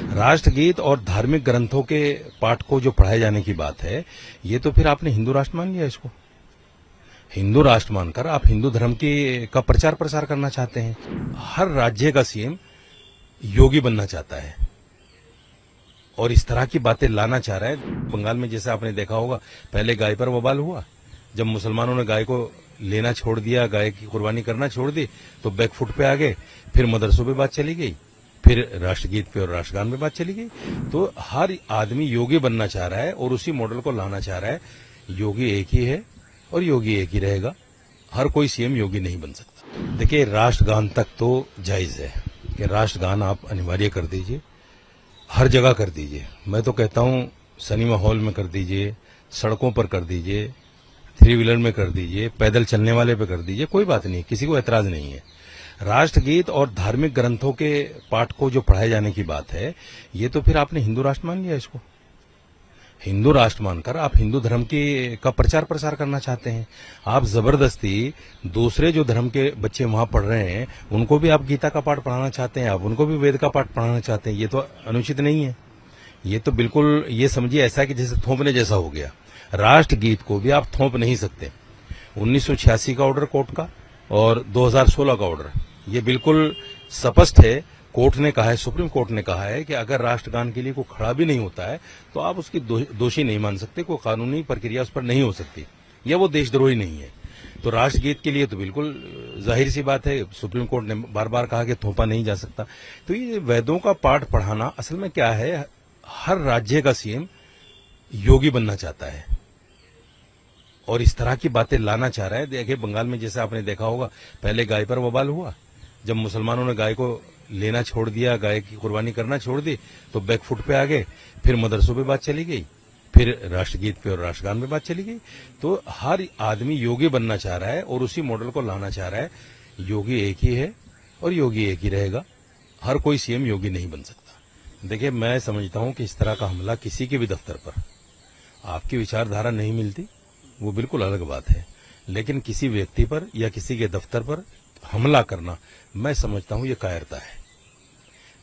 राष्ट्रगीत और धार्मिक ग्रंथों के पाठ को जो पढ़ाए जाने की बात है, ये तो फिर आपने हिंदू राष्ट्र मान लिया इसको। हिंदू राष्ट्र मानकर आप हिंदू धर्म का प्रचार प्रसार करना चाहते हैं। हर राज्य का सीएम योगी बनना चाहता है और इस तरह की बातें लाना चाह रहा है। बंगाल में जैसे आपने देखा होगा, पहले गाय पर बवाल हुआ, जब मुसलमानों ने गाय को लेना छोड़ दिया, गाय की कुर्बानी करना छोड़ दी, तो बैकफुट पे आ गए। फिर मदरसों पे बात चली गई, फिर राष्ट्रगीत पे और राष्ट्रगान पे बात चली गई। तो हर आदमी योगी बनना चाह रहा है और उसी मॉडल को लाना चाह रहा है। योगी एक ही है और योगी एक ही रहेगा। हर कोई सीएम योगी नहीं बन सकता। देखिए, राष्ट्रगान तक तो जायज है कि राष्ट्रगान आप अनिवार्य कर दीजिए, हर जगह कर दीजिए। मैं तो कहता हूं सिनेमा हॉल में कर दीजिए, सड़कों पर कर दीजिए, थ्री व्हीलर में कर दीजिए, पैदल चलने वाले पे कर दीजिए, कोई बात नहीं, किसी को ऐतराज नहीं है। राष्ट्रगीत और धार्मिक ग्रंथों के पाठ को जो पढ़ाए जाने की बात है, ये तो फिर आपने हिंदू राष्ट्र मान लिया इसको। हिंदू राष्ट्र मानकर आप हिंदू धर्म का प्रचार प्रसार करना चाहते हैं। आप जबरदस्ती दूसरे जो धर्म के बच्चे वहां पढ़ रहे हैं, उनको भी आप गीता का पाठ पढ़ाना चाहते हैं, आप उनको भी वेद का पाठ पढ़ाना चाहते हैं। ये तो अनुचित नहीं है। ये तो बिल्कुल, ये समझिए ऐसा कि जैसे थोपने जैसा हो गया। राष्ट्रगीत को भी आप थोप नहीं सकते। 1986 का ऑर्डर कोर्ट का और 2016 का ऑर्डर, ये बिल्कुल स्पष्ट है। कोर्ट ने कहा है, सुप्रीम कोर्ट ने कहा है कि अगर राष्ट्रगान के लिए कोई खड़ा भी नहीं होता है तो आप उसकी दोषी नहीं मान सकते, कोई कानूनी प्रक्रिया उस पर नहीं हो सकती, या वो देशद्रोही नहीं है। तो राष्ट्रगीत के लिए तो बिल्कुल जाहिर सी बात है, सुप्रीम कोर्ट ने बार बार कहा कि थोपा नहीं जा सकता। तो ये वेदों का पाठ पढ़ाना असल में क्या है, हर राज्य का सीएम योगी बनना चाहता है और इस तरह की बातें लाना चाह रहा है। देखिए, बंगाल में जैसे आपने देखा होगा, पहले गाय पर बवाल हुआ, जब मुसलमानों ने गाय को लेना छोड़ दिया, गाय की कुर्बानी करना छोड़ दी, तो बैकफुट पे आ गए। फिर मदरसों पे बात चली गई, फिर राष्ट्रगीत पे और राष्ट्रगान पे बात चली गई। तो हर आदमी योगी बनना चाह रहा है और उसी मॉडल को लाना चाह रहा है। योगी एक ही है और योगी एक ही रहेगा। हर कोई सीएम योगी नहीं बन सकता। देखिए, मैं समझता हूं कि इस तरह का हमला किसी के भी दफ्तर पर, आपकी विचारधारा नहीं मिलती वो बिल्कुल अलग बात है, लेकिन किसी व्यक्ति पर या किसी के दफ्तर पर हमला करना, मैं समझता हूं ये कायरता है।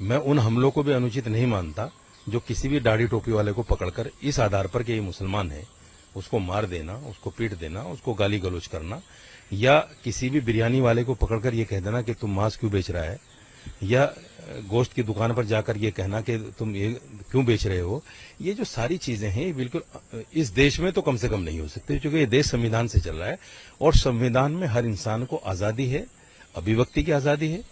मैं उन हमलों को भी अनुचित नहीं मानता जो किसी भी दाढ़ी टोपी वाले को पकड़कर इस आधार पर कि ये मुसलमान है उसको मार देना, उसको पीट देना, उसको गाली गलौज करना, या किसी भी बिरयानी वाले को पकड़कर ये कह देना कि तुम मांस क्यों बेच रहा है, या गोश्त की दुकान पर जाकर ये कहना कि तुम ये क्यों बेच रहे हो। ये जो सारी चीजें हैं, ये बिल्कुल इस देश में तो कम से कम नहीं हो सकती, क्योंकि ये देश संविधान से चल रहा है और संविधान में हर इंसान को आजादी है, अभिव्यक्ति की आजादी है,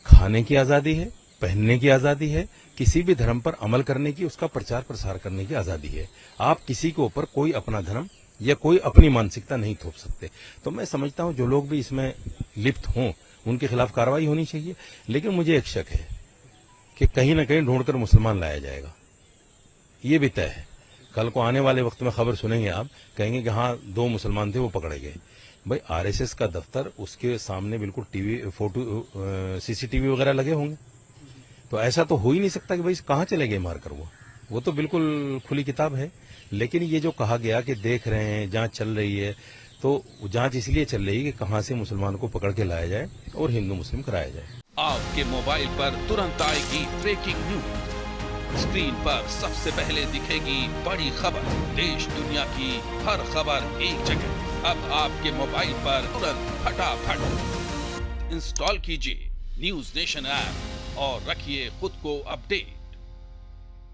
खाने की आजादी है, पहनने की आजादी है, किसी भी धर्म पर अमल करने की, उसका प्रचार प्रसार करने की आजादी है। आप किसी के ऊपर कोई अपना धर्म या कोई अपनी मानसिकता नहीं थोप सकते। तो मैं समझता हूं जो लोग भी इसमें लिप्त हों उनके खिलाफ कार्रवाई होनी चाहिए। लेकिन मुझे एक शक है कि कहीं ना कहीं ढूंढकर मुसलमान लाया जाएगा, ये भी तय है। कल को आने वाले वक्त में खबर सुनेंगे, आप कहेंगे कि हाँ 2 मुसलमान थे वो पकड़े गए। भाई, आरएसएस का दफ्तर, उसके सामने बिल्कुल टीवी फोटो सीसीटीवी वगैरह लगे होंगे, तो ऐसा तो हो ही नहीं सकता कि भाई कहां चले गए मारकर। वो तो बिल्कुल खुली किताब है। लेकिन ये जो कहा गया कि देख रहे हैं, जांच चल रही है, तो जांच इसलिए चल रही है कि कहां से मुसलमान को पकड़ के लाया जाए और हिंदू मुस्लिम कराया जाए। आपके मोबाइल पर तुरंत आएगी ब्रेकिंग न्यूज। स्क्रीन पर सबसे पहले दिखेगी बड़ी खबर, देश दुनिया की हर खबर एक जगह। अब आपके मोबाइल पर तुरंत फटाफट इंस्टॉल कीजिए न्यूज नेशन ऐप और रखिए खुद को अपडेट।